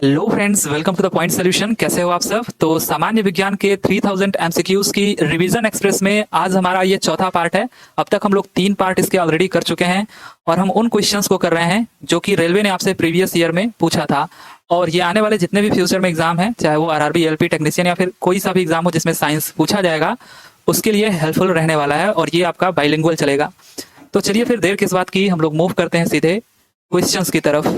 Hello friends, welcome to the point solution. कैसे हो आप सब? तो सामान्य विज्ञान के 3000 एमसीक्यूज की रिवीजन एक्सप्रेस में आज हमारा ये चौथा पार्ट है। अब तक हम लोग 3 पार्ट इसके ऑलरेडी कर चुके हैं और हम उन क्वेश्चंस को कर रहे हैं जो कि रेलवे ने आपसे प्रीवियस ईयर में पूछा था। और ये आने वाले जितने भी फ्यूचर में एग्जाम है, चाहे वो आरआरबी एलपी टेक्नीशियन या फिर कोई सा भी एग्जाम हो जिसमें साइंस पूछा जाएगा, उसके लिए हेल्पफुल रहने वाला है और ये आपका बाइलिंगुअल चलेगा। तो चलिए फिर देर किस बात की, हम लोग मूव करते हैं सीधे क्वेश्चंस की तरफ।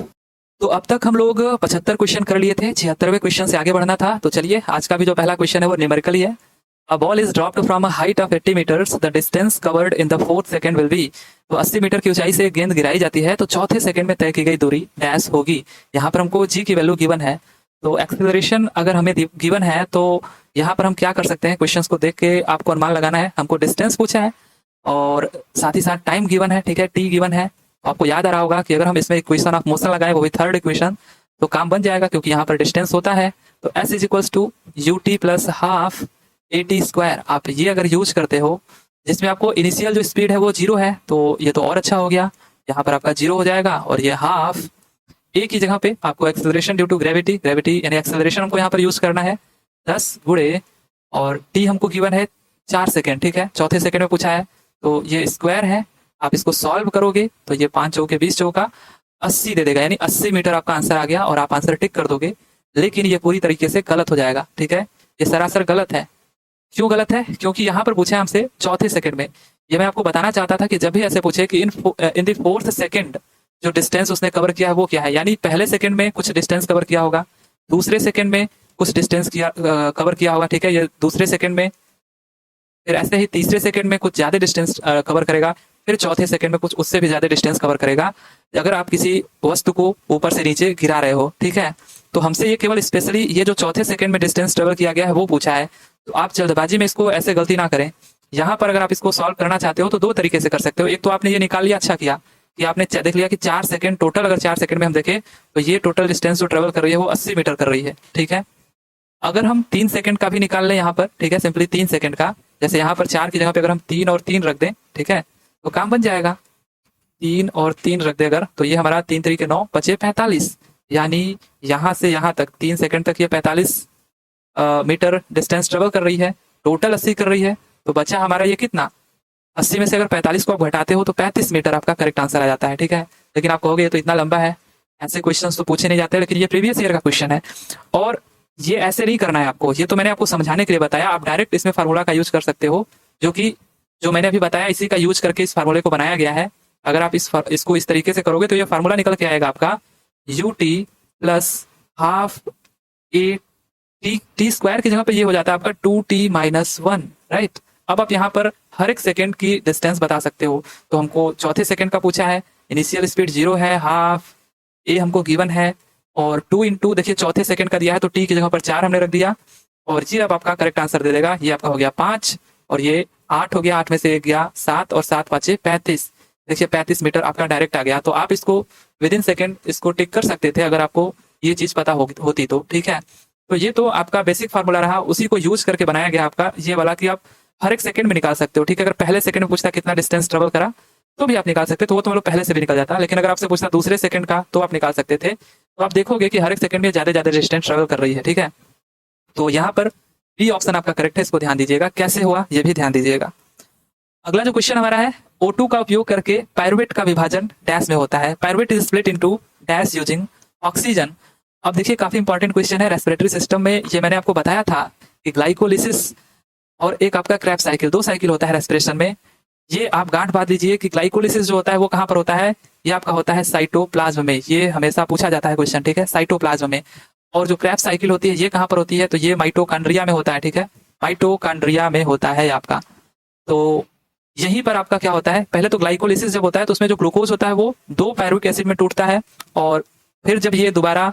तो अब तक हम लोग 75 क्वेश्चन कर लिए थे, 76वें क्वेश्चन से आगे बढ़ना था। तो चलिए आज का भी जो पहला क्वेश्चन है वो न्यूमेरिकल ही है। A ball is dropped from a height of 80 metres, the distance covered in the fourth second will be. तो 80 मीटर की ऊंचाई से गेंद गिराई जाती है तो चौथे सेकंड में तय की गई दूरी डैश होगी। यहाँ पर हमको जी की वैल्यू गिवन है, तो एक्सेलरेशन अगर हमें गिवन है तो यहाँ पर हम क्या कर सकते हैं, क्वेश्चन को देख के आपको अनुमान लगाना है। हमको डिस्टेंस पूछा है और साथ ही साथ टाइम गिवन है, ठीक है, टी गिवन है। आपको याद आ रहा होगा कि अगर हम इसमें इक्वेशन ऑफ मोशन लगाए, वो भी थर्ड इक्वेशन, तो काम बन जाएगा क्योंकि यहाँ पर डिस्टेंस होता है। तो s is equals to u t plus half a t square. आप ये अगर यूज करते हो जिसमें आपको इनिशियल जो स्पीड है वो 0 है, तो ये तो और अच्छा हो गया। यहाँ पर आपका 0 हो जाएगा और ये हाफ ए की जगह पे आपको acceleration due to gravity, gravity यानी एक्सेलरेशन हमको यहाँ पर यूज करना है 10 गुणे, और टी हमको गिवन है 4 सेकेंड, ठीक है, चौथे सेकेंड में पूछा है तो ये स्क्वायर है। आप इसको सॉल्व करोगे तो ये 5 चौके 20 चौका 80 दे देगा, यानी 80 मीटर आपका आंसर आ गया और आप आंसर टिक कर दोगे। लेकिन ये पूरी तरीके से गलत हो जाएगा, ठीक है, ये सरासर गलत है। क्यों गलत है? क्योंकि यहाँ पर पूछा है हमसे चौथे सेकंड में। ये मैं आपको बताना चाहता था कि जब भी ऐसे पूछे कि इन द फोर्थ सेकंड जो डिस्टेंस उसने कवर किया है वो क्या है, यानी पहले सेकंड में कुछ डिस्टेंस कवर किया होगा, दूसरे सेकंड में कुछ डिस्टेंस किया कवर किया होगा, ठीक है, ये दूसरे सेकंड में, फिर ऐसे ही तीसरे सेकंड में कुछ ज्यादा डिस्टेंस कवर करेगा, फिर चौथे सेकंड में कुछ उससे भी ज्यादा डिस्टेंस कवर करेगा। अगर आप किसी वस्तु को ऊपर से नीचे गिरा रहे हो, ठीक है, तो हमसे ये केवल स्पेशली ये जो चौथे सेकंड में डिस्टेंस ट्रेवल किया गया है वो पूछा है। तो आप जल्दबाजी में इसको ऐसे गलती ना करें। यहाँ पर अगर आप इसको सॉल्व करना चाहते हो तो 2 तरीके से कर सकते हो। एक तो आपने ये निकाल लिया, अच्छा किया कि आपने देख लिया कि 4 सेकंड टोटल, अगर 4 सेकंड में हम देखें तो ये टोटल डिस्टेंस जो ट्रेवल कर रही है वो 80 मीटर कर रही है, ठीक है। अगर हम 3 सेकंड का भी निकाल लें यहाँ पर, ठीक है, सिंपली 3 सेकंड का, जैसे यहाँ पर 4 की जगह पे अगर हम 3 और 3 रख दें, ठीक है, तो काम बन जाएगा। 3 और 3 रख दे अगर, तो ये हमारा 3 तरीके 9 बचे 45, यानी यहाँ से यहाँ तक 3 सेकंड तक ये 45 मीटर डिस्टेंस ट्रेवल कर रही है, टोटल 80 कर रही है। तो बचा हमारा ये कितना, 80 में से अगर 45 को आप घटाते हो तो 35 मीटर आपका करेक्ट आंसर आ जाता है, ठीक है। लेकिन आप कहोगे ये तो इतना लंबा है, ऐसे क्वेश्चन तो पूछे नहीं जाते, लेकिन ये प्रीवियस ईयर का क्वेश्चन है और ये ऐसे नहीं करना है आपको। ये तो मैंने आपको समझाने के लिए बताया, आप डायरेक्ट इसमें फार्मूला का यूज कर सकते हो, जो मैंने अभी बताया इसी का यूज करके इस फार्मूले को बनाया गया है। अगर आप इसको इस तरीके से करोगे तो ये फार्मूला निकल के आएगा आपका you t plus half a t square की जगह पे ये हो जाता है आपका 2t-1, राइट। अब आप यहाँ पर हर एक सेकंड की डिस्टेंस बता सकते हो। तो हमको चौथे सेकंड का पूछा है, इनिशियल स्पीड 0 है, हाफ ए हमको गिवन है, और 2 इंटू देखिए चौथे सेकंड का दिया है तो टी की जगह पर 4 हमने रख दिया, और ये अब आपका करेक्ट आंसर दे देगा। ये आपका हो गया 5 और ये 8 हो गया, 8 में से 1 गया 7 और 7 5 35। देखिए 35 मीटर आपका डायरेक्ट आ गया। तो आप इसको विद इन सेकेंड इसको टिक कर सकते थे अगर आपको ये चीज पता होती तो, ठीक है। तो ये तो आपका बेसिक फार्मूला रहा, उसी को यूज करके बनाया गया आपका ये वाला कि आप हर एक सेकंड में निकाल सकते हो, ठीक है। अगर पहले सेकंड में पूछता कितना डिस्टेंस ट्रेवल करा तो भी आप निकाल सकते, तो वो तो मतलब पहले से भी निकल जाता। लेकिन अगर आपसे पूछता दूसरे सेकंड का तो आप निकाल सकते थे। तो आप देखोगे कि हर एक सेकंड में ज्यादा डिस्टेंस ट्रेवल कर रही है, ठीक है। तो यहाँ पर बी ऑप्शन आपका करेक्ट है, इसको ध्यान दीजिएगा। कैसे हुआ ये भी ध्यान दीजिएगा। अगला जो क्वेश्चन हमारा है, O2 का उपयोग करके पायरुवेट का विभाजन डैश में होता है। Pyruvate is split into dash using oxygen. अब देखिए काफी इंपॉर्टेंट क्वेश्चन है रेस्पिरेटरी सिस्टम में। ये मैंने आपको बताया था कि ग्लाइकोलिसिस और एक आपका क्रैब साइकिल, 2 साइकिल होता है रेस्पिरेशन में। ये आप गांठ बांध लीजिए कि ग्लाइकोलिसिस जो होता है वो कहाँ पर होता है, ये आपका होता है साइटोप्लाज्म में। ये हमेशा पूछा जाता है क्वेश्चन, ठीक है, साइटोप्लाज्म में। और जो क्रैब साइकिल होती है ये कहाँ पर होती है, तो ये माइटोकॉन्ड्रिया में होता है, ठीक है, माइटोकॉन्ड्रिया में होता है आपका। तो यहीं पर आपका क्या होता है, पहले तो ग्लाइकोलिसिस जब होता है तो उसमें जो ग्लूकोज होता है वो 2 पायरुविक एसिड में टूटता है, और फिर जब ये दोबारा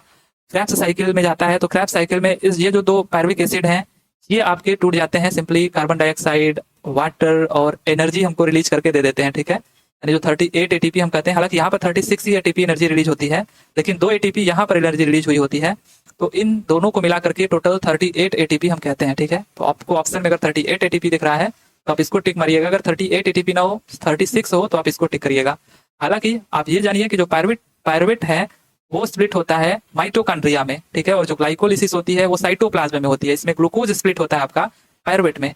क्रैब्स साइकिल में जाता है तो क्रैब्स साइकिल में ये जो 2 पायरुविक एसिड हैं ये आपके टूट जाते हैं, सिंपली कार्बन डाइऑक्साइड, वाटर और एनर्जी हमको रिलीज करके दे देते हैं, ठीक है। यानी जो 38 एटीपी हम कहते हैं, हालांकि यहाँ पर 36 ही एटीपी एनर्जी रिलीज होती है, लेकिन 2 एटीपी यहाँ पर एनर्जी रिलीज हुई होती है। तो इन दोनों को मिला करके टोटल 38 एटीपी हम कहते हैं, ठीक है। तो आपको ऑप्शन में अगर 38 एटीपी दिख रहा है तो आप इसको टिक मारिएगा। अगर 38 एटीपी ना हो, 36 हो तो आप इसको टिक करिएगा। हालांकि आप ये जानिए कि जो पायरुवेट है वो स्प्लिट होता है माइटोकॉन्ड्रिया में, ठीक है, और जो ग्लाइकोलिसिस होती है वो साइटोप्लाज्म में होती है। इसमें ग्लूकोज स्प्लिट होता है आपका पायरुवेट में।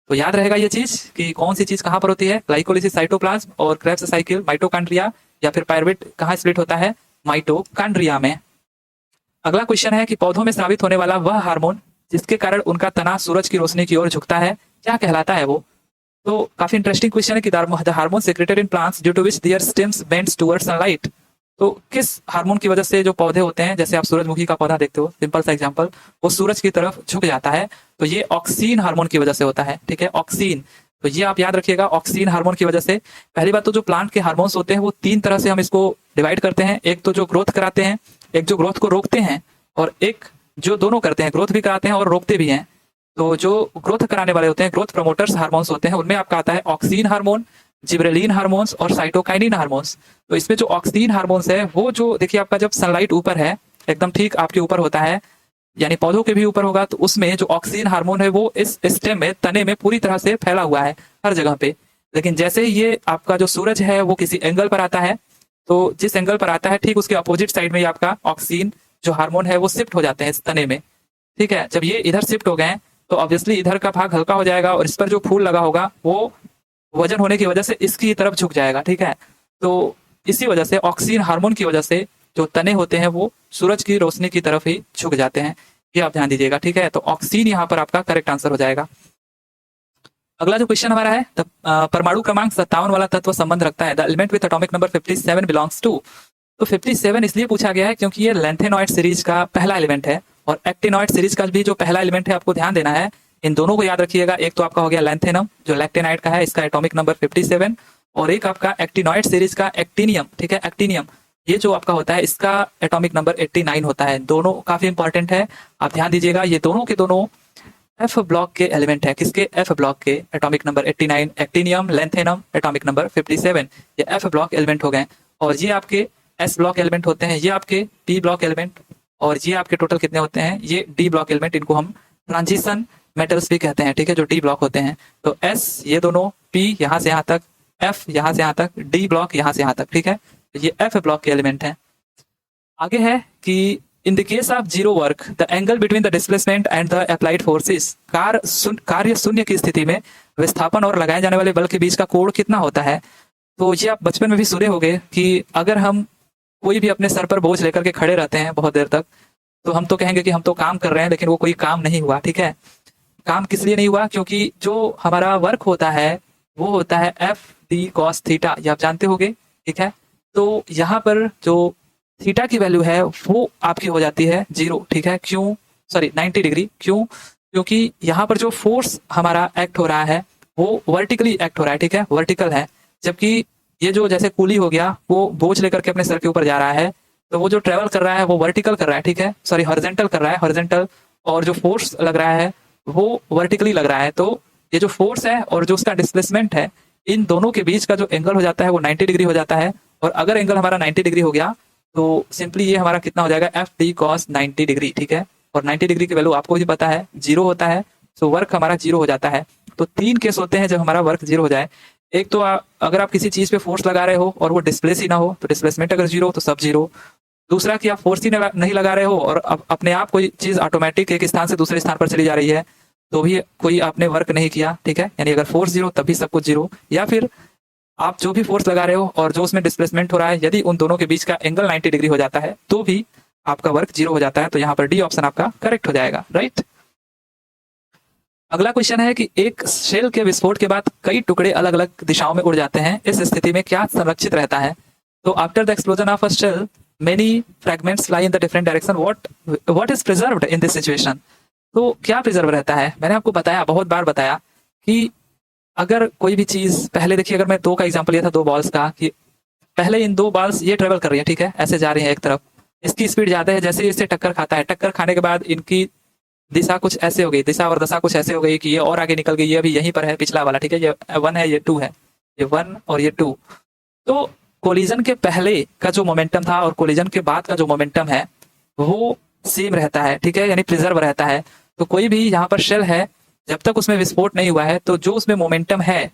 तो याद रहेगा ये चीज कि कौन सी चीज कहाँ पर होती है, ग्लाइकोलिसिस साइटोप्लाज्म और क्रेब्स साइकिल माइटोकॉन्ड्रिया, या फिर पायरुवेट कहाँ स्प्लिट होता है, माइटोकॉन्ड्रिया में। अगला क्वेश्चन है कि पौधों में स्रावित होने वाला वह हार्मोन जिसके कारण उनका तना सूरज की रोशनी की ओर झुकता है, क्या कहलाता है वो। तो काफी इंटरेस्टिंग क्वेश्चन है कि the hormone secreted in plants due to which their stems bends towards sunlight. तो किस हार्मोन की वजह से जो पौधे होते हैं, जैसे आप सूरजमुखी का पौधा देखते हो, सिंपल सा एग्जांपल, वो सूरज की तरफ झुक जाता है, तो ये ऑक्सीन हार्मोन की वजह से होता है, ठीक है, ऑक्सीन। तो ये आप याद रखिएगा, ऑक्सीन हार्मोन की वजह से। पहली बात तो जो प्लांट के हार्मोन्स होते हैं वो तीन तरह से हम इसको डिवाइड करते हैं। एक तो जो ग्रोथ कराते हैं, एक जो ग्रोथ को रोकते हैं, और एक जो दोनों करते हैं, ग्रोथ भी कराते हैं और रोकते भी हैं। तो जो ग्रोथ कराने वाले होते हैं, ग्रोथ प्रमोटर्स हार्मोन्स होते हैं, उनमें आपका आता है ऑक्सीन हार्मोन, जिब्रेलिन हार्मोन्स और साइटोकाइनिन हार्मोन्स। तो इसमें जो ऑक्सीन हार्मोन्स है वो जो देखिए आपका जब सनलाइट ऊपर है, एकदम ठीक आपके ऊपर होता है, यानी पौधों के भी ऊपर होगा, तो उसमें जो ऑक्सीन हार्मोन है वो इस स्टेम में, तने में पूरी तरह से फैला हुआ है हर जगह पे। लेकिन जैसे ही ये आपका जो सूरज है वो किसी एंगल पर आता है, तो जिस एंगल पर आता है ठीक उसके अपोजिट साइड में ये आपका ऑक्सीन जो हार्मोन है वो शिफ्ट हो जाते हैं इस तने में, ठीक है। जब ये इधर शिफ्ट हो गए तो ऑब्वियसली इधर का भाग हल्का हो जाएगा और इस पर जो फूल लगा होगा वो वजन होने की वजह से इसकी तरफ झुक जाएगा, ठीक है। तो इसी वजह से ऑक्सीन हार्मोन की वजह से जो तने होते हैं वो सूरज की रोशनी की तरफ ही झुक जाते हैं, ये आप ध्यान दीजिएगा, ठीक है। तो ऑक्सीन यहाँ पर आपका करेक्ट आंसर हो जाएगा। अगला जो क्वेश्चन हमारा है, परमाणु क्रमांक 57 वाला तत्व संबंध रखता है, the element with atomic number 57 belongs to. तो 57 इसलिए पूछा गया है क्योंकि ये लैंथेनॉइड सीरीज का पहला एलिमेंट है, और एक्टिनॉइड सीरीज का भी जो पहला एलिमेंट है आपको ध्यान देना है। इन दोनों को याद रखिएगा, एक तो आपका हो गया लैंथेनम जो लैक्टेनाइड का है, इसका एटॉमिक नंबर 57, और एक आपका एक्टिनॉइड सीरीज का एक्टिनियम, ठीक है, एक्टिनियम, ये जो आपका होता है इसका एटॉमिक नंबर 89 होता है। दोनों काफी इंपॉर्टेंट है, आप ध्यान दीजिएगा। ये दोनों के दोनों एफ ब्लॉक के एलिमेंट है, किसके, एफ ब्लॉक के, atomic number 89 actinium, lanthanum atomic number 57, ये एफ ब्लॉक एलिमेंट हो गए। और ये आपके एस ब्लॉक एलिमेंट होते हैं, ये आपके पी ब्लॉक एलिमेंट, और ये आपके टोटल कितने होते हैं, ये डी ब्लॉक एलिमेंट, इनको हम ट्रांजिशन मेटल्स भी कहते हैं, ठीक है, जो डी ब्लॉक होते हैं। तो एस ये दोनों, पी यहाँ से यहाँ तक, एफ यहाँ से यहाँ तक, डी ब्लॉक यहाँ से यहाँ तक, ठीक है, तो ये एफ ब्लॉक के एलिमेंट हैं। आगे है कि in the case of zero work the angle between the displacement and the applied forces, कार्य शून्य की स्थिति में विस्थापन और लगाए जाने वाले बल के बीच का कोण कितना होता है। तो ये आप बचपन में भी सुने होंगे कि अगर हम कोई भी अपने सर पर बोझ लेकर के खड़े रहते हैं बहुत देर तक, तो हम तो कहेंगे कि हम तो काम कर रहे हैं, लेकिन वो कोई काम नहीं हुआ, ठीक है। काम किस लिए नहीं हुआ, क्योंकि जो हमारा वर्क होता है वो होता है एफ डी कॉस थीटा, ये आप जानते होंगे, ठीक है। तो यहाँ पर जो थीटा की वैल्यू है वो आपकी हो जाती है 0, ठीक है, क्यों, सॉरी 90 डिग्री, क्यों, क्योंकि यहाँ पर जो फोर्स हमारा एक्ट हो रहा है वो वर्टिकली एक्ट हो रहा है, ठीक है, वर्टिकल है। जबकि ये जो जैसे कूली हो गया, वो बोझ लेकर के अपने सर के ऊपर जा रहा है, तो वो जो ट्रेवल कर रहा है वो वर्टिकल कर रहा है, ठीक है, सॉरी हॉरिजॉन्टल कर रहा है, हॉरिजॉन्टल, और जो फोर्स लग रहा है वो वर्टिकली लग रहा है। तो ये जो फोर्स है और जो उसका डिस्प्लेसमेंट है, इन दोनों के बीच का जो एंगल हो जाता है वो 90 डिग्री हो जाता है। और अगर एंगल हमारा 90 डिग्री हो गया तो सिंपली ये हमारा कितना हो जाएगा, एफ डी कॉस 90 डिग्री, ठीक है। और 90 डिग्री की वैल्यू आपको भी पता है 0 होता है, तो वर्क हमारा 0 हो जाता है। तो 3 केस होते हैं जब हमारा वर्क 0 हो जाए। एक तो अगर आप किसी चीज पे फोर्स लगा रहे हो और वो डिस्प्लेस ही ना हो, तो डिस्प्लेसमेंट अगर 0 तो सब 0। दूसरा कि आप फोर्स ही नहीं लगा रहे हो और अपने आप कोई चीज ऑटोमेटिक एक स्थान से दूसरे स्थान पर चली जा रही है, तो भी कोई आपने वर्क नहीं किया, ठीक है। यानी अगर फोर्स 0 तभी सब कुछ 0। या फिर आप जो भी फोर्स लगा रहे हो और जो उसमें डिस्प्लेसमेंट हो रहा है, यदि उन दोनों के बीच का एंगल 90 डिग्री हो जाता है तो भी आपका वर्क 0 हो जाता है। तो यहाँ पर डी ऑप्शन आपका करेक्ट हो जाएगा, राइट। अगला क्वेश्चन है कि एक शेल के विस्फोट के बाद कई टुकड़े अलग अलग दिशाओं में उड़ जाते हैं, इस स्थिति में क्या संरक्षित रहता है। तो after the explosion of a shell many fragments lie in the different direction, what is preserved in this situation. तो क्या प्रिजर्व रहता है, मैंने आपको बताया, बहुत बार बताया कि अगर कोई भी चीज, पहले देखिए अगर मैं 2 का एग्जांपल लिया था, 2 बॉल्स का, कि पहले इन 2 बॉल्स ये ट्रेवल कर रही है, ठीक है, ऐसे जा रही है एक तरफ, इसकी स्पीड ज्यादा है, जैसे इससे टक्कर खाता है, टक्कर खाने के बाद इनकी दिशा कुछ ऐसे हो गई, दिशा और दशा कुछ ऐसे हो गई कि ये और आगे निकल गई, ये अभी यहीं पर है पिछला वाला, ठीक है, ये 1 है, ये 2 है, ये 1 और ये 2। तो कोलिजन के पहले का जो मोमेंटम था और कोलिजन के बाद का जो मोमेंटम है वो सेम रहता है, ठीक है, यानी प्रिजर्व रहता है। तो कोई भी यहाँ पर शेल है, जब तक उसमें विस्फोट नहीं हुआ है, तो जो उसमें मोमेंटम है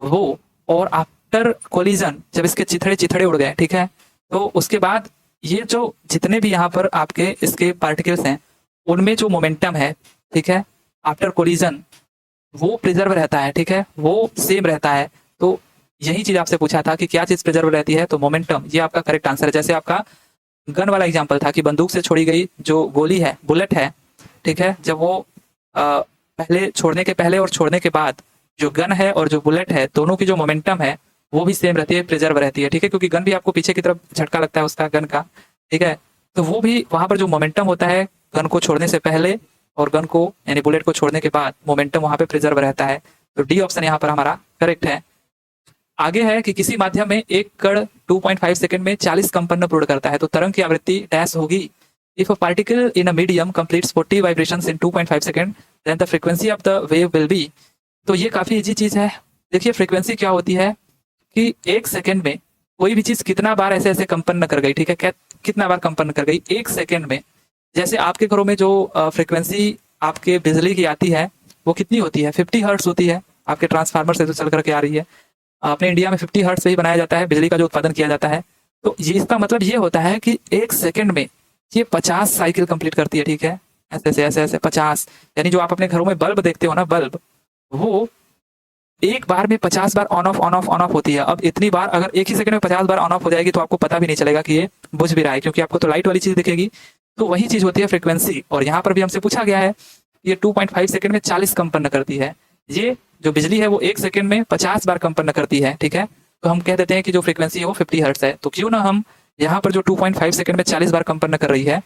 वो, और आफ्टर कोलिजन जब इसके चिथड़े चिथड़े उड़ गए, ठीक है, तो उसके बाद ये जो जितने भी यहाँ पर आपके इसके पार्टिकल्स हैं उनमें जो मोमेंटम है, ठीक है, आफ्टर कोलिजन वो प्रिजर्व रहता है, ठीक है, वो सेम रहता है। तो यही चीज आपसे पूछा था कि क्या चीज प्रिजर्व रहती है, तो मोमेंटम, ये आपका करेक्ट आंसर है। जैसे आपका गन वाला एग्जांपल था कि बंदूक से छोड़ी गई जो गोली है, बुलेट है, ठीक है, जब वो पहले छोड़ने के पहले और छोड़ने के बाद जो गन है और जो बुलेट है दोनों की जो मोमेंटम है वो भी सेम रहती है, प्रिजर्व रहती है, ठीक है, क्योंकि गन भी आपको पीछे की तरफ झटका लगता है उसका गन का, ठीक है, तो वो भी वहां पर जो मोमेंटम होता है गन को छोड़ने से पहले और गन को यानी बुलेट को छोड़ने के बाद मोमेंटम वहां पे प्रिजर्व रहता है। तो डी ऑप्शन यहाँ पर हमारा करेक्ट है। आगे है कि किसी माध्यम में एक कण 2.5 सेकंड में 40 कंपन पूर्ण करता है, तो तरंग की आवृत्ति डैश होगी। If a particle in a medium completes 40 vibrations in 2.5 second then the frequency of the wave will be. तो ये काफी इजी चीज है। देखिए फ्रीक्वेंसी क्या होती है कि एक सेकंड में कोई भी चीज कितना बार ऐसे ऐसे कंपन कर गई, ठीक है, कितना बार कंपन कर गई एक सेकंड में। जैसे आपके घरों में जो फ्रीक्वेंसी आपके बिजली की आती है वो कितनी होती है, 50 हर्ट्ज होती है, आपके ट्रांसफार्मर से जो चल करके आ रही है। अपने इंडिया में 50 हर्ट्ज से ही बनाया जाता है बिजली का जो उत्पादन किया जाता है। तो ये इसका मतलब ये होता है कि एक सेकंड में ये 50 साइकिल कंप्लीट करती है, ठीक है, ऐसे ऐसे ऐसे 50। यानी जो आप अपने घरों में बल्ब देखते हो ना, बल्ब वो एक बार में 50 बार on off on off on off होती है। अब इतनी बार अगर एक ही सेकंड में 50 बार ऑन ऑफ हो जाएगी तो आपको पता भी नहीं चलेगा कि ये बुझ भी रहा है, क्योंकि आपको तो लाइट वाली चीज दिखेगी। तो वही चीज होती है फ्रीक्वेंसी। और यहाँ पर भी हमसे पूछा गया है ये 2.5 सेकंड में 40 कंपन करती है। ये जो बिजली है वो एक सेकंड में 50 बार कंपन करती है, ठीक है, तो हम कह देते हैं कि जो फ्रीक्वेंसी है वो 50 हर्ट्ज है। तो क्यों ना हम यहाँ पर जो 2.5 सेकंड में 40 बार कंपन कर रही है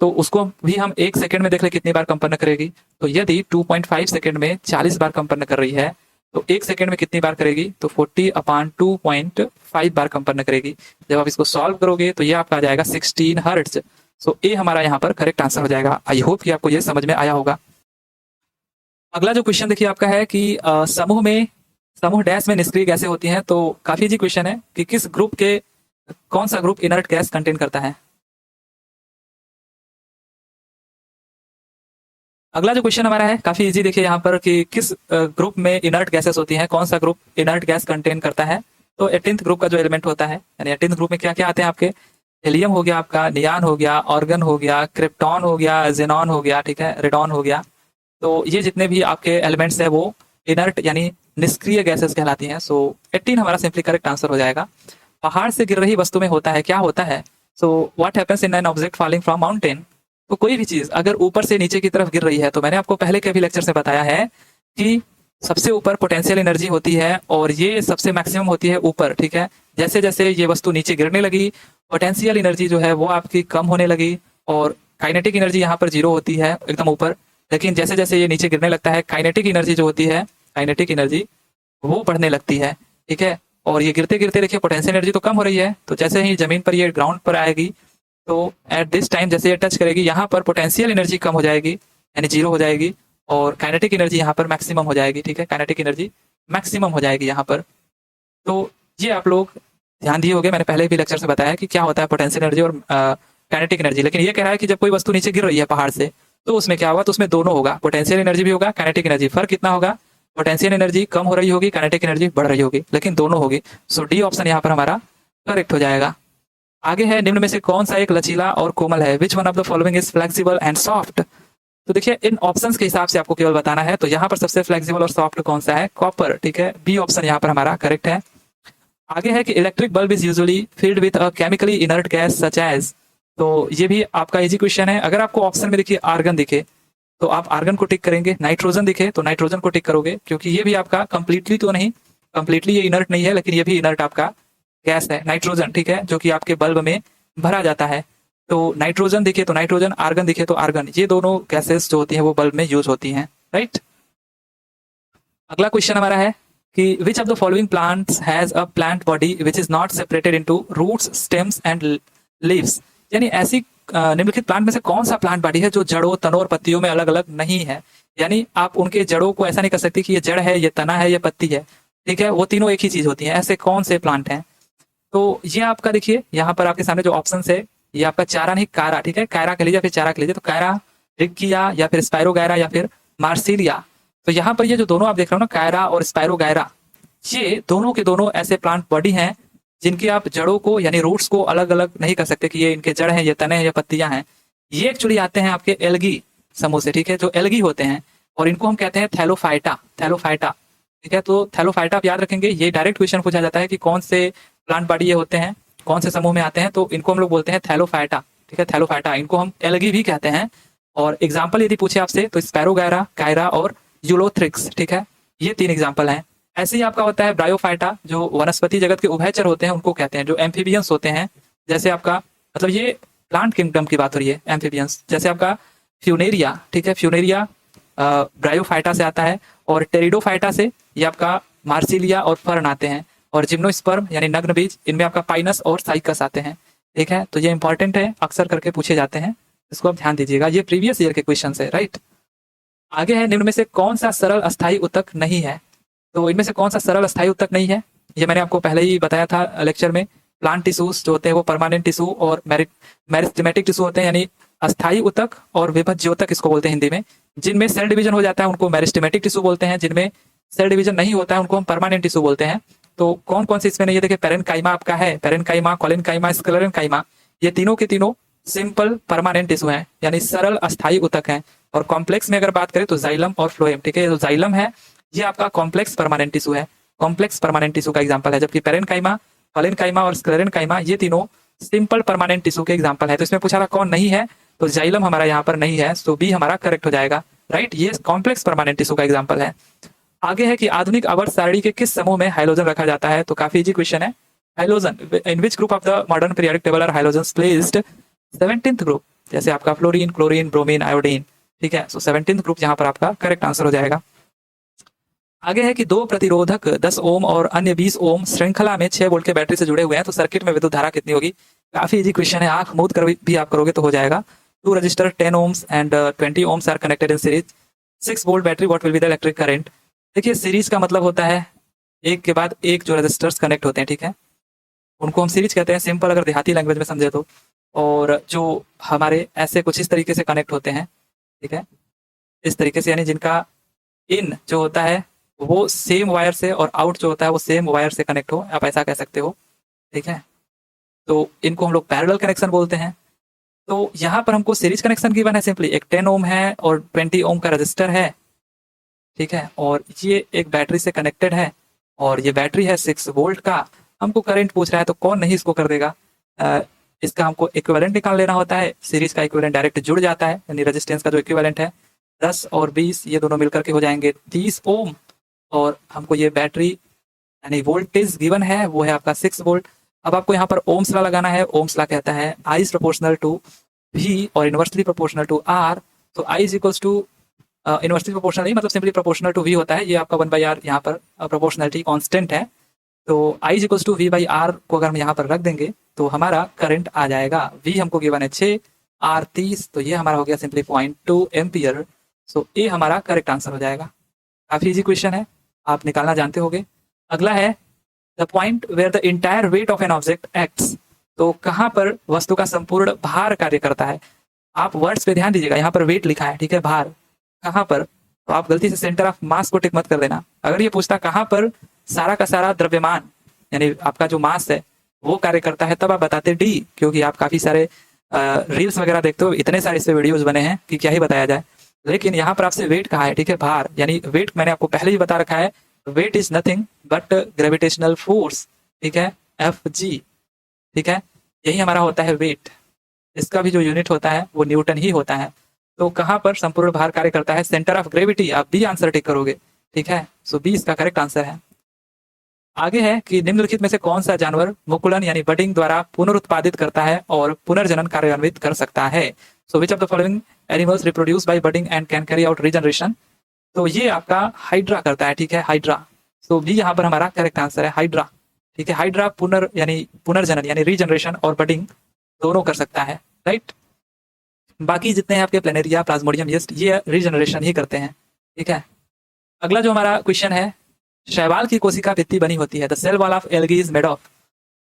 तो उसको भी हम एक सेकंड में देख ले कितनी बार कंपन करेगी। तो यदि 2.5 सेकंड में 40 बार कंपन कर रही है तो एक सेकंड में कितनी बार करेगी, तो 40/2.5 बार कंपन करेगी। जब आप इसको सॉल्व करोगे तो ये आपका आ जाएगा 16 हर्ट्ज। सो ए हमारा यहाँ पर करेक्ट आंसर हो जाएगा। आई होप कि आपको ये समझ में आया होगा। अगला जो क्वेश्चन देखिए आपका है कि समूह डैश में निष्क्रिय गैसें होती हैं। तो काफी इजी क्वेश्चन है कि किस ग्रुप के कौन सा ग्रुप इनर्ट गैस कंटेन करता है। अगला जो क्वेश्चन हमारा है काफी इजी, देखिए यहाँ पर कि किस ग्रुप में इनर्ट गैसेस होती हैं, कौन सा ग्रुप इनर्ट गैस कंटेन करता है। तो 18th ग्रुप का जो एलिमेंट होता है, यानी 18th ग्रुप में क्या क्या आते हैं आपके, हेलियम हो गया, आपका नियान हो गया, ऑर्गन हो गया, क्रिप्टॉन हो गया, जेनॉन हो गया, ठीक है, रेडॉन हो गया। तो ये जितने भी आपके एलिमेंट्स है वो इनर्ट यानी निष्क्रिय गैसेस कहलाती हैं। सो 18 हमारा सिंपली करेक्ट आंसर हो जाएगा। पहाड़ से गिर रही वस्तु में होता है, क्या होता है, so what happens in an object falling from mountain. तो कोई भी चीज अगर ऊपर से नीचे की तरफ गिर रही है, तो मैंने आपको पहले के भी लेक्चर से बताया है कि सबसे ऊपर पोटेंशियल एनर्जी होती है और ये सबसे मैक्सिमम होती है ऊपर, ठीक है। जैसे जैसे ये वस्तु नीचे गिरने लगी पोटेंशियल एनर्जी जो है वो आपकी कम होने लगी और काइनेटिक एनर्जी यहाँ पर 0 होती है एकदम ऊपर। लेकिन जैसे जैसे ये नीचे गिरने लगता है काइनेटिक एनर्जी जो होती है, काइनेटिक एनर्जी वो बढ़ने लगती है, ठीक है। और ये गिरते गिरते देखिए पोटेंशियल एनर्जी तो कम हो रही है, तो जैसे ही जमीन पर ये ग्राउंड पर आएगी तो एट दिस टाइम जैसे ये टच करेगी यहाँ पर पोटेंशियल एनर्जी कम हो जाएगी यानी 0 हो जाएगी और काइनेटिक एनर्जी यहाँ पर मैक्सिमम हो जाएगी, ठीक है, काइनेटिक एनर्जी मैक्सिमम हो जाएगी यहाँ पर। तो ये आप लोग ध्यान दिए होंगे, मैंने पहले भी लेक्चर से बताया कि क्या होता है पोटेंशियल एनर्जी और काइनेटिक एनर्जी। लेकिन ये कह रहा है कि जब कोई वस्तु नीचे गिर रही है पहाड़ से तो उसमें क्या होगा, तो उसमें दोनों होगा, पोटेंशियल एनर्जी भी होगा, काइनेटिक एनर्जी। फर्क कितना होगा, पोटेंशियल एनर्जी कम हो रही होगी, काइनेटिक एनर्जी बढ़ रही होगी, लेकिन दोनों होगी। सो डी ऑप्शन यहाँ पर हमारा करेक्ट हो जाएगा। आगे है निम्न में से कौन सा एक लचीला और कोमल है, which one of the following is flexible and soft. तो देखिए इन ऑप्शंस के हिसाब से आपको केवल बताना है। तो यहाँ पर सबसे फ्लेक्सिबल और सॉफ्ट कौन सा है, कॉपर, ठीक है, बी ऑप्शन यहाँ पर हमारा करेक्ट है। आगे है कि electric bulb is usually filled with a chemically inert gas such as. तो ये भी आपका इजी क्वेश्चन है। अगर आपको ऑप्शन में देखिए आर्गन दिखे तो आप आर्गन को टिक करेंगे, नाइट्रोजन दिखे तो नाइट्रोजन को टिक करोगे, क्योंकि ये भी आपका कंप्लीटली तो नहीं, कंप्लीटली ये इनर्ट नहीं है, लेकिन ये भी इनर्ट आपका गैस है नाइट्रोजन, ठीक है, जो कि आपके बल्ब में भरा जाता है। तो नाइट्रोजन दिखे तो नाइट्रोजन, आर्गन दिखे तो आर्गन, ये दोनों गैसेस जो होती हैं वो बल्ब में यूज होती हैं, राइट। अगला क्वेश्चन हमारा है कि which of the following plants has a plant body which is not separated into roots, stems and leaves. यानी ऐसी निम्नलिखित प्लांट में से कौन सा प्लांट बॉडी है जो जड़ों, तनों और पत्तियों में अलग अलग नहीं है। यानी आप उनके जड़ों को ऐसा नहीं कर सकते कि ये जड़ है, ये तना है, ये पत्ती है, ठीक है, वो तीनों एक ही चीज होती है। ऐसे कौन से प्लांट हैं, तो ये आपका देखिए यहाँ पर आपके सामने जो ऑप्शन है ये आपका चारा नहीं कायरा, ठीक है, कायरा कह लीजिए या फिर चारा कह लीजिए। तो कायरा, रिक्किया या फिर स्पायरोगायरा या फिर मार्सिलिया। तो यहाँ पर ये जो दोनों आप देख रहे हो ना, कायरा और स्पायरोगायरा, ये दोनों के दोनों ऐसे प्लांट बॉडी हैं जिनकी आप जड़ों को यानी रूट्स को अलग अलग नहीं कर सकते कि ये इनके जड़ हैं, ये तने हैं, ये पत्तियां हैं, ये एक्चुअली आते हैं आपके एल्गी समूह से, ठीक है, जो एल्गी होते हैं, और इनको हम कहते हैं थैलोफाइटा, थैलोफाइटा, ठीक है। तो थैलोफाइटा आप याद रखेंगे, ये डायरेक्ट क्वेश्चन पूछा जाता है कि कौन से प्लांट बॉडी ये होते हैं, कौन से समूह में आते हैं, तो इनको हम लोग बोलते हैं थैलोफाइटा, ठीक है, थैलोफाइटा, इनको हम एल्गी भी कहते हैं। और एग्जाम्पल यदि पूछे आपसे तो स्पैरोगायरा, कायरा और यूलोथ्रिक्स, ठीक है, ये 3 एग्जाम्पल हैं। ऐसे ही आपका होता है ब्रायोफाइटा, जो वनस्पति जगत के उभयचर होते हैं उनको कहते हैं, जो एम्फीबियंस होते हैं, जैसे आपका मतलब ये प्लांट किंगडम की बात हो रही है, एम्फीबियंस, जैसे आपका फ्यूनेरिया, ठीक है, फ्यूनेरिया ब्रायोफाइटा से आता है, और टेरिडोफाइटा से ये आपका मार्सिलिया और फर्न आते हैं, और जिम्नोस्पर्म यानी नग्न बीज, इनमें आपका पाइनस और साइकस आते हैं, ठीक है। तो ये इंपॉर्टेंट है, अक्सर करके पूछे जाते हैं, इसको आप ध्यान दीजिएगा, ये प्रीवियस ईयर के क्वेश्चन है, राइट। आगे है, निम्न में से कौन सा सरल अस्थायी उत्तक नहीं है, तो इनमें से कौन सा सरल अस्थायी उत्तक नहीं है, ये मैंने आपको पहले ही बताया था लेक्चर में। प्लांट टिश्यूज जो होते हैं वो परमानेंट टिश्यू और मेरिस्टेमेटिक टिश्यू होते हैं, यानी अस्थायी उत्तक और विभज्य उत्तक इसको बोलते हैं हिंदी में। जिनमें सेल डिवीजन हो जाता है उनको मेरिस्टेमेटिक टिश्यू बोलते हैं, जिनमें सेल डिवीजन नहीं होता है उनको हम परमानेंट टिश्यू बोलते हैं। तो कौन कौन से इसमें नहीं है, देखिए पेरेन्काइमा आपका है, पेरेन्काइमा, कोलेनकाइमा, स्क्लेरेनकाइमा, ये तीनों के तीनों सिंपल परमानेंट टिश्यू हैं, यानी सरल अस्थायी उत्तक हैं। और कॉम्प्लेक्स में अगर बात करें तो जाइलम और फ्लोएम, ठीक है, जो जाइलम है ये आपका कॉम्प्लेक्स परमानेंट टिश्यू है, कॉम्प्लेक्स परमानेंट टिश्यू का एग्जांपल है, जबकि पेरेन्काइमा, कोलेनकाइमा और स्क्लेरेनकाइमा ये तीनों सिंपल परमानेंट टिश्यू के एग्जांपल है। तो इसमें पूछा था कौन नहीं है, तो जाइलम हमारा यहाँ पर नहीं है, सो बी हमारा करेक्ट हो जाएगा, राइट, ये कॉम्प्लेक्स परमानेंट टिश्यू का एग्जांपल है। आगे है कि आधुनिक आवर्त सारणी के किस समूह में हाइड्रोजन रखा जाता है, तो काफी इजी क्वेश्चन है। Hydrogen in which group of the modern periodic table are hydrogen placed, 17th group, जैसे आपका फ्लोरीन, क्लोरीन, ब्रोमीन, आयोडीन, ठीक है, सो 17th ग्रुप यहाँ पर आपका करेक्ट आंसर हो जाएगा। आगे है कि 2 प्रतिरोधक 10 ओम और अन्य 20 ओम श्रृंखला में 6 वोल्ट के बैटरी से जुड़े हुए हैं, तो सर्किट में विद्युत धारा कितनी होगी, काफी इजी क्वेश्चन है, आंख मूंद कर भी आप करोगे तो हो जाएगा। 2 register 10 ohms and 20 ohms are connected in series, 6 volt battery, what will be the electric current। देखिए सीरीज का मतलब होता है एक के बाद एक जो रजिस्टर्स कनेक्ट होते हैं, ठीक है, उनको हम सीरीज कहते हैं, सिंपल अगर देहाती लैंग्वेज में समझे तो। और जो हमारे ऐसे कुछ इस तरीके से कनेक्ट होते हैं, ठीक है, इस तरीके से, यानी जिनका इन जो होता है वो सेम वायर से और आउट जो होता है वो सेम वायर से कनेक्ट हो, आप ऐसा कह सकते हो, ठीक है, तो इनको हम लोग पैरेलल कनेक्शन बोलते हैं। तो यहाँ पर हमको सीरीज कनेक्शन गिवन है, सिंपली एक 10 ओम है और 20 ओम का रजिस्टर है, ठीक है, और ये एक बैटरी से कनेक्टेड है, और ये बैटरी है 6 वोल्ट का। हमको करंट पूछ रहा है तो कौन नहीं इसको कर देगा, इसका हमको इक्विवेलेंट निकाल लेना होता है। सीरीज का इक्विवेलेंट डायरेक्ट जुड़ जाता है, यानी रेजिस्टेंस का जो इक्विवेलेंट है 10 और 20 ये दोनों मिलकर के हो जाएंगे 30 ओम, और हमको ये बैटरी यानी वोल्टेज गिवन है वो है आपका 6 वोल्ट। अब आपको यहाँ पर ओम्स लॉ लगाना है, ओम्स लॉ कहता है I is proportional to V और इनवर्सली प्रोपोर्शनल टू R, तो I is equals to inversely proportional नहीं, मतलब सिंपली प्रोपोर्शनल टू V होता है, ये आपका 1/R यहाँ पर प्रोपोर्शनलिटी कांस्टेंट है, तो I is equals to V/R को अगर हम यहाँ पर रख देंगे तो हमारा करंट आ जाएगा। V हमको गिवन है 6, R 30, तो ये हमारा हो गया सिंपली 0.2 एम्पियर, सो ए हमारा करेक्ट आंसर हो जाएगा। काफी इजी क्वेश्चन है, आप निकालना जानते होंगे। अगला है the point where the entire weight of an object acts, तो कहाँ पर वस्तु का संपूर्ण भार कार्य करता है। आप वर्ड्स पे ध्यान दीजिएगा, यहाँ पर वेट लिखा है, ठीक है, भार कहाँ पर, तो आप गलती से सेंटर ऑफ मास को टिक मत कर देना। अगर ये पूछता कहाँ पर सारा का सारा द्रव्यमान यानी आपका जो मास है वो कार्य करता है, तब आप बताते डी, क्योंकि आप काफी सारे रील्स वगैरह देखते हो, इतने सारे इस पे वीडियोज बने हैं कि क्या ही बताया जाए। लेकिन यहाँ पर आपसे वेट कहा है, ठीक है, भार, यानी वेट मैंने आपको पहले ही बता रखा है, weight is nothing but gravitational force, ठीक है, Fg, ठीक है, यही हमारा होता है वेट। इसका भी जो यूनिट होता है वो न्यूटन ही होता है। तो कहाँ पर संपूर्ण भार कार्य करता है, सेंटर ऑफ ग्रेविटी, आप बी आंसर टिक करोगे, ठीक है, सो बी इसका करेक्ट आंसर है। आगे है कि निम्नलिखित में से कौन सा जानवर मुकुलन यानी बडिंग द्वारा पुनरुत्पादित करता है और पुनर्जनन कार्यान्वित कर सकता है। So which of the following animals reproduce by budding and can carry out regeneration, तो ये आपका हाइड्रा करता है, ठीक है, हाइड्रा, तो भी यहाँ पर हमारा करेक्ट आंसर है हाइड्रा, ठीक है, हाइड्रा पुनर्जनन यानी रीजनरेशन और बडिंग दोनों कर सकता है, राइट। बाकी जितने हैं आपके प्लेनेरिया, प्लाज्मोडियम, ये रीजनरेशन ही करते हैं, ठीक है। अगला जो हमारा क्वेश्चन है, शैवाल की कोशिका भित्ति बनी होती है, the cell wall of algae is made of,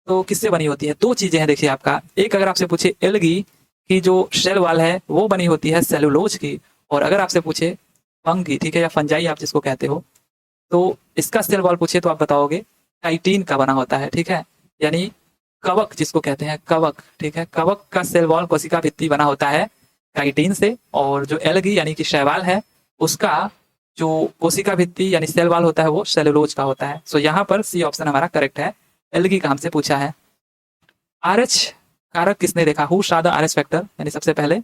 तो किससे बनी होती है, 2 चीजें हैं, देखिए आपका एक अगर आपसे पूछे एल्गी की जो सेल वॉल है वो बनी होती है सेलुलोज की, और अगर आपसे पूछे फंगी, ठीक है, या फंजाई आप जिसको कहते हो, तो इसका सेल वॉल पूछे तो आप बताओगे काइटिन का बना होता है, ठीक है। यानी कवक जिसको कहते हैं कवक, ठीक है। कवक का सेल वॉल कोशिका भित्ति बना होता है काइटिन से, और जो एल्गी यानी कि शैवाल है उसका जो कोशिका भित्ति यानी सेल वॉल होता है वो सेलुलोज का होता है। सो यहाँ पर सी ऑप्शन हमारा करेक्ट है। एल्गी का हमसे पूछा है। आरएच कारक किसने देखा? Who saw the RH factor, यानी सबसे पहले।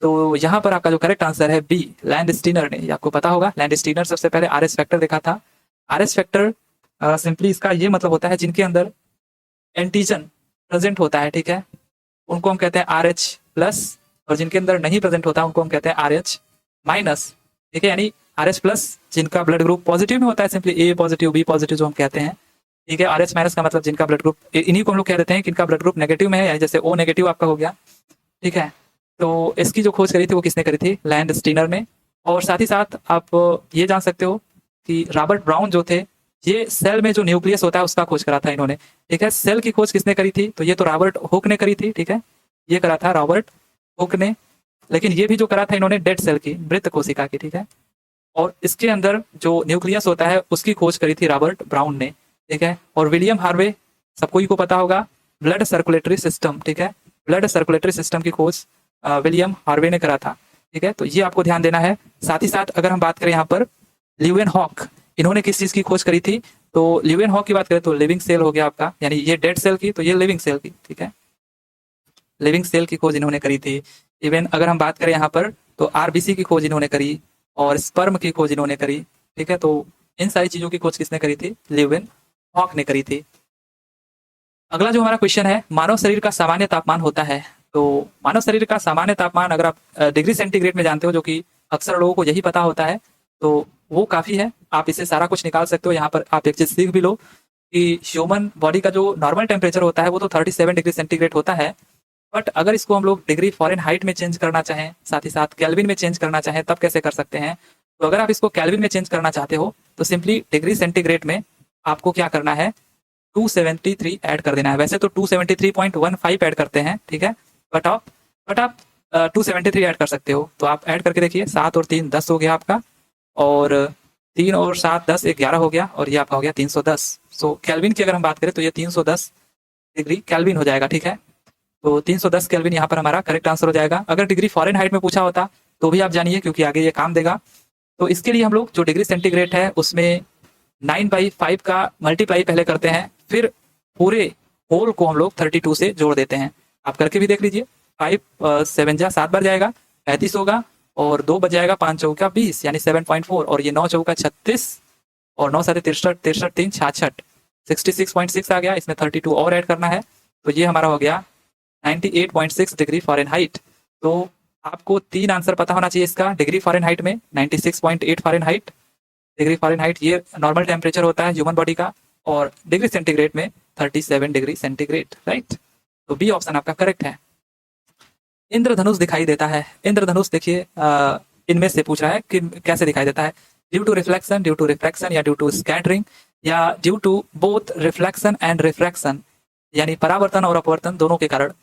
तो यहाँ पर आपका जो करेक्ट आंसर है बी, लैंडस्टीनर ने। आपको पता होगा लैंडस्टीनर सबसे पहले आरएच फैक्टर देखा था। आरएच फैक्टर सिंपली इसका ये मतलब होता है जिनके अंदर एंटीजन प्रेजेंट होता है, ठीक है, उनको हम कहते हैं आरएच प्लस, और जिनके अंदर नहीं प्रेजेंट होता उनको हम कहते हैं आरएच माइनस, ठीक है। यानी आरएच प्लस जिनका ब्लड ग्रुप पॉजिटिव में होता है, सिंपली ए पॉजिटिव बी पॉजिटिव जो हम कहते हैं, ठीक है। आरएच माइनस का मतलब जिनका ब्लड ग्रुप, इन्हीं को हम लोग कह देते हैं कि इनका ब्लड ग्रुप नेगेटिव में है, यानी जैसे ओ नेगेटिव आपका हो गया, ठीक है। तो इसकी जो खोज करी थी वो किसने करी थी? लैंडस्टीनर ने। और साथ ही साथ आप ये जान सकते हो कि रॉबर्ट ब्राउन जो थे, ये सेल में जो न्यूक्लियस होता है उसका खोज करा था इन्होंने, ठीक है। सेल की खोज किसने करी थी? तो ये तो रॉबर्ट हुक ने करी थी, ठीक है, ये करा था रॉबर्ट हुक ने। लेकिन ये भी जो करा था इन्होंने डेड सेल की, मृत कोशिका की, ठीक है। और इसके अंदर जो न्यूक्लियस होता है उसकी खोज करी थी रॉबर्ट ब्राउन ने, ठीक है। और विलियम हार्वे सबको ही को पता होगा, ब्लड सर्कुलेटरी सिस्टम, ठीक है, ब्लड सर्कुलेटरी सिस्टम की खोज विलियम हार्वे ने करा था, ठीक है। तो ये आपको ध्यान देना है। साथ ही साथ अगर हम बात करें यहाँ पर ल्यूवेन हॉक, इन्होंने किस चीज की खोज करी थी? तो ल्यूवेन हॉक की बात करें तो लिविंग सेल हो गया आपका, यानी ये डेड सेल की, तो ये लिविंग सेल की, ठीक है, लिविंग सेल की खोज इन्होंने करी थी। इवन अगर हम बात करें यहाँ पर तो आरबीसी की खोज इन्होंने करी, और स्पर्म की खोज इन्होंने करी, ठीक है। तो इन सारी चीजों की खोज किसने करी थी? ल्यूवेन हॉक ने करी थी। अगला जो हमारा क्वेश्चन है, मानव शरीर का सामान्य तापमान होता है। तो मानव शरीर का सामान्य तापमान अगर आप डिग्री सेंटीग्रेड में जानते हो, जो कि अक्सर लोगों को यही पता होता है, तो वो काफी है, आप इससे सारा कुछ निकाल सकते हो। यहाँ पर आप एक चीज सीख भी लो कि ह्यूमन बॉडी का जो नॉर्मल टेम्परेचर होता है वो तो 37 डिग्री सेंटीग्रेड होता है, बट अगर इसको हम लोग डिग्री फ़ारेनहाइट में चेंज करना चाहें, साथ ही साथ केल्विन में चेंज करना चाहें, तब कैसे कर सकते हैं? तो अगर आप इसको केल्विन में चेंज करना चाहते हो तो सिंपली डिग्री सेंटीग्रेड में आपको क्या करना है? 273 ऐड कर देना है। वैसे तो 273.15 ऐड करते हैं, ठीक है, बट आप 273 ऐड कर सकते हो। तो आप ऐड करके देखिए, 7 और 3 10 हो गया आपका, और 3 और 7 10 11 हो गया, और ये आपका हो गया 310। सो केल्विन की अगर हम बात करें तो ये 310 डिग्री केल्विन हो जाएगा, ठीक है। तो 310 केल्विन यहाँ पर हमारा करेक्ट आंसर हो जाएगा। अगर डिग्री फ़ारेनहाइट में पूछा होता तो भी आप जानिए, क्योंकि आगे ये काम देगा। तो इसके लिए हम लोग जो डिग्री सेंटीग्रेड है उसमें 9/5 का मल्टीप्लाई पहले करते हैं, फिर पूरे होल को हम लोग 32 से जोड़ देते हैं। आप करके भी देख लीजिए। 5 7 जा 7 बार जाएगा 35 होगा, और 2 बच जाएगा 5 चौका 20 यानी 7.4, और ये 9 चौका 36, और 9 7 63 63 3 66 66.6 आ गया। इसमें 32 और ऐड करना है, तो ये हमारा हो गया 98.6 डिग्री फ़ारेनहाइट। तो आपको 3 आंसर पता होना चाहिए इसका। डिग्री फ़ारेनहाइट में 96.8 फ़ारेनहाइट डिग्री फ़ारेनहाइट, ये नॉर्मल टेम्परेचर होता है ह्यूमन बॉडी का, और डिग्री सेंटीग्रेड में 37 डिग्री सेंटीग्रेड, राइट। तो बी ऑप्शन आपका करेक्ट है। इंद्रधनुष दिखाई देता है। इंद्रधनुष देखिए इनमें से पूछ रहा है कि कैसे दिखाई देता है? Due to reflection, due to refraction, या ड्यू टू स्कैटरिंग, या due to both reflection and refraction, यानी परावर्तन और अपवर्तन दोनों के कारण।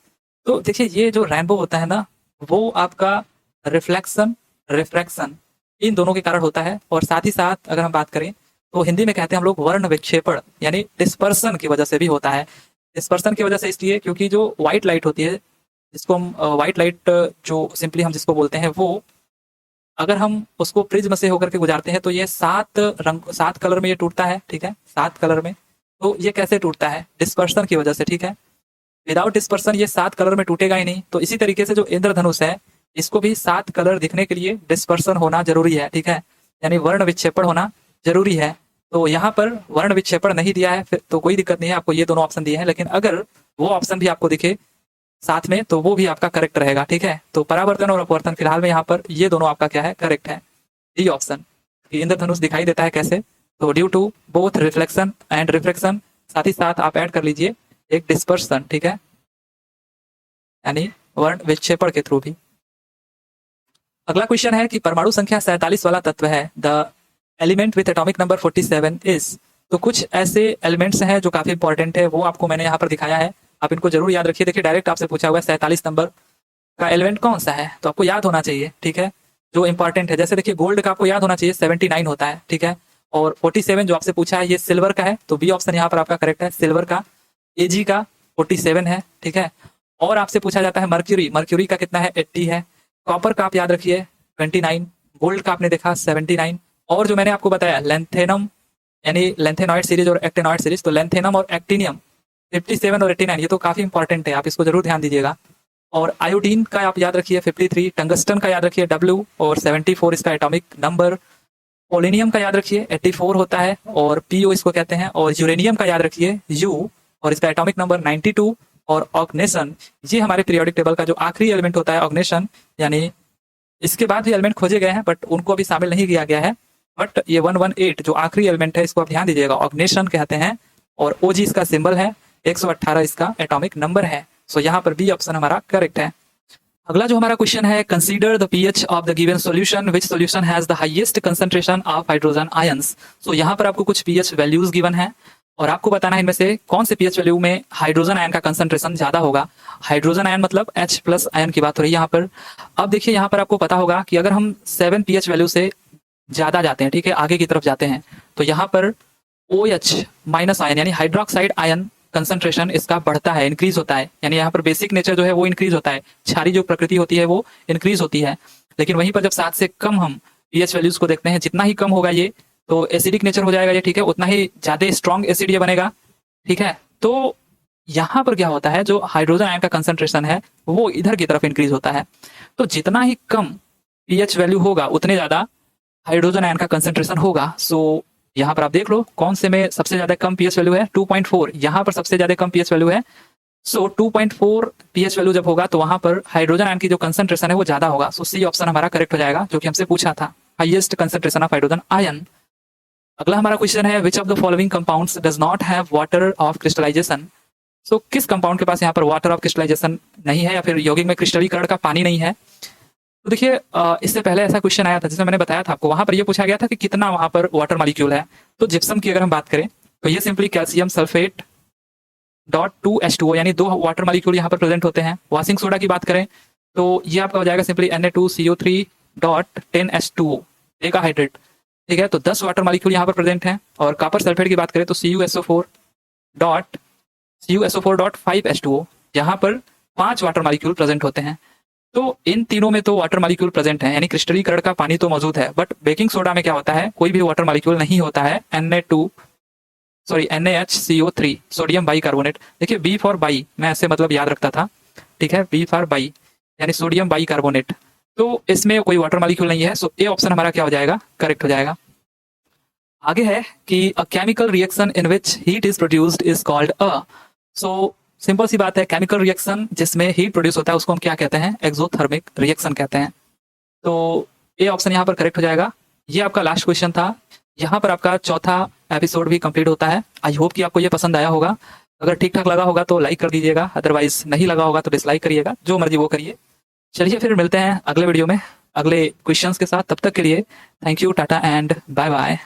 तो देखिए ये जो रेनबो होता है ना, वो आपका रिफ्लेक्शन रिफ्रैक्शन इन दोनों के कारण होता है। और साथ ही साथ अगर हम बात करें तो हिंदी में कहते हैं हम लोग वर्ण विक्षेपण, यानी डिस्पर्सन की वजह से भी होता है। डिस्पर्सन की वजह से इसलिए क्योंकि जो व्हाइट लाइट होती है, जिसको हम व्हाइट लाइट जो सिंपली हम जिसको बोलते हैं, वो अगर हम उसको प्रिज्म से होकर के गुजारते हैं तो ये 7 कलर में ये टूटता है, ठीक है, 7 कलर में। तो ये कैसे टूटता है? डिस्पर्सन की वजह से, ठीक है। विदाउट डिस्पर्सन ये 7 कलर में टूटेगा ही नहीं। तो इसी तरीके से जो इंद्रधनुष है, इसको भी 7 कलर दिखने के लिए डिस्पर्सन होना जरूरी है, ठीक है, यानी वर्ण विक्षेपण होना जरूरी है। तो यहाँ पर वर्ण विक्षेपण नहीं दिया है, फिर तो कोई दिक्कत नहीं है, आपको ये दोनों ऑप्शन दिए हैं। लेकिन अगर वो ऑप्शन भी आपको दिखे साथ में तो वो भी आपका करेक्ट रहेगा, ठीक है। तो परावर्तन और अपवर्तन फिलहाल में यहाँ पर ये दोनों आपका क्या है? करेक्ट है, डी ऑप्शन। इंद्रधनुष दिखाई देता है कैसे? तो due to both reflection and refraction, साथ ही साथ आप ऐड कर लीजिए एक डिस्पर्सन, ठीक है, यानी वर्ण विक्षेपण के थ्रू भी। अगला क्वेश्चन है कि परमाणु संख्या 47 वाला तत्व है, the element with atomic number 47 is. तो कुछ ऐसे एलिमेंट्स हैं जो काफी इंपॉर्टेंट है, वो आपको मैंने यहाँ पर दिखाया है, आप इनको जरूर याद रखिए। देखिए डायरेक्ट आपसे पूछा हुआ है 47 नंबर का एलिमेंट कौन सा है, तो आपको याद होना चाहिए, ठीक है, जो इंपॉर्टेंट है। जैसे देखिए गोल्ड का आपको याद होना चाहिए 79 होता है, ठीक है, और 47 जो आपसे पूछा है ये सिल्वर का है, तो बी ऑप्शन यहाँ पर आपका करेक्ट है, सिल्वर का। Ag का 47 है, ठीक है। और आपसे पूछा जाता है मर्क्यूरी, मर्क्यूरी का कितना है, 80 है। कॉपर का आप याद रखिए 29, गोल्ड का आपने देखा 79, और जो मैंने आपको बताया लेंथेनम यानी लेंथेनॉइड सीरीज और एक्टिनॉइड सीरीज, तो लेंथेनम और एक्टिनियम 57 और 89, ये तो काफी इंपॉर्टेंट है, आप इसको जरूर ध्यान दीजिएगा। और आयोडीन का आप याद रखिए 53, टंगस्टन का याद रखिए W और 74 इसका एटॉमिक नंबर। पोलिनियम का याद रखिए 84 होता है और PO इसको कहते हैं। और यूरेनियम का याद रखिए U और इसका एटॉमिक नंबर 92। और ऑग्नेशन, ये हमारे पीरियोडिक टेबल का जो आखिरी एलिमेंट होता है ऑग्नेशन, यानी इसके बाद भी एलिमेंट खोजे गए हैं बट उनको अभी शामिल नहीं किया गया है, बट ये 118 जो आखिरी एलिमेंट है इसको आप ध्यान दीजिएगा, ऑग्नेशन कहते हैं। और OG इसका सिंबल है, 118 इसका एटॉमिक नंबर है। सो यहाँ पर बी ऑप्शन हमारा करेक्ट है। अगला जो हमारा क्वेश्चन है, consider the pH of the given solution which solution has the highest concentration of hydrogen ions. सो यहाँ पर आपको कुछ पीएच वैल्यूज गिवन है और आपको बताना है इनमें से कौन से पीएच वैल्यू में हाइड्रोजन आयन का कंसंट्रेशन ज्यादा होगा। हाइड्रोजन आयन मतलब H+ आयन की बात हो रही है यहाँ पर। अब देखिए यहाँ पर आपको पता होगा कि अगर हम 7 पीएच वैल्यू से ज्यादा जाते हैं, ठीक है, आगे की तरफ जाते हैं, तो यहाँ पर OH- आयन यानी हाइड्रोक्साइड आयन कंसंट्रेशन इसका बढ़ता है, इंक्रीज होता है, यानी यहाँ पर बेसिक नेचर जो है वो इंक्रीज होता है, क्षारी जो प्रकृति होती है वो इंक्रीज होती है। लेकिन वहीं पर जब 7 से कम हम पीएच वैल्यूज को देखते हैं, जितना ही कम होगा ये तो एसिडिक नेचर हो जाएगा ये, ठीक है, उतना ही ज्यादा स्ट्रॉन्ग एसिड ये बनेगा, ठीक है। तो यहाँ पर क्या होता है, जो हाइड्रोजन आयन का कंसंट्रेशन है वो इधर की तरफ इंक्रीज होता है। तो जितना ही कम पीएच वैल्यू होगा उतने ज्यादा हाइड्रोजन आयन का कंसंट्रेशन होगा। सो यहाँ पर आप देख लो कौन से में सबसे ज्यादा कम पीएच वैल्यू है, 2.4, यहाँ पर सबसे ज्यादा कम पीएच वैल्यू है। सो 2.4 पीएच वैल्यू जब होगा तो वहां पर हाइड्रोजन आयन की जो कंसंट्रेशन है वो ज्यादा होगा। सो सी ऑप्शन हमारा करेक्ट हो जाएगा, जो कि हमसे पूछा था, highest concentration of hydrogen ion. अगला हमारा क्वेश्चन है, which of the following compounds does not have water of crystallisation. सो किस कंपाउंड के पास यहाँ पर वाटर ऑफ क्रिस्टलाइजेशन नहीं है या फिर यौगिक में क्रिस्टलीकरण का पानी नहीं है। तो देखिए इससे पहले ऐसा क्वेश्चन आया था जिसमें मैंने बताया था आपको, वहां पर यह पूछा गया था कि कितना वहां पर वाटर मॉलिक्यूल है। तो जिप्सम की अगर हम बात करें तो ये simply calcium sulphate dot 2H2O यानी 2 वाटर मॉलिक्यूल यहाँ पर प्रेजेंट होते हैं। वॉशिंग सोडा की बात करें तो ये आपका हो जाएगा simply Na2CO3 dot 10H2O decahydrate, ठीक है। तो 10 वाटर मॉलिक्यूल यहाँ पर प्रेजेंट हैं। और कॉपर सल्फेट की बात करें तो CuSO4 डॉट 5H2O, यहाँ पर 5 वाटर मॉलिक्यूल प्रेजेंट होते हैं। तो इन तीनों में तो वाटर मॉलिक्यूल प्रेजेंट है, यानी क्रिस्टलीकरण का पानी तो मौजूद है, बट बेकिंग सोडा में क्या होता है, कोई भी वाटर मॉलिक्यूल नहीं होता है, NaHCO3 सोडियम बाइकार्बोनेट। देखिए B फॉर बाई मैं ऐसे मतलब याद रखता था, ठीक है, B फॉर बाई यानी सोडियम बाइकार्बोनेट। तो इसमें कोई वाटर मॉलिक्यूल नहीं है। सो ए ऑप्शन हमारा क्या हो जाएगा, करेक्ट हो जाएगा। आगे है कि a chemical reaction in which heat is produced is called a. So simple सी बात है, केमिकल रिएक्शन जिसमें हीट प्रोड्यूस होता है उसको हम क्या कहते हैं, एक्सोथर्मिक रिएक्शन कहते हैं। तो ए ऑप्शन यहाँ पर करेक्ट हो जाएगा। ये आपका लास्ट क्वेश्चन था, यहाँ पर आपका चौथा एपिसोड भी कंप्लीट होता है। आई होप कि आपको ये पसंद आया होगा। अगर ठीक ठाक लगा होगा तो लाइक कर दीजिएगा, अदरवाइज नहीं लगा होगा तो डिसलाइक करिएगा, जो मर्जी वो करिए। चलिए फिर मिलते हैं अगले वीडियो में अगले क्वेश्चंस के साथ। तब तक के लिए thank you, ta ta and bye bye.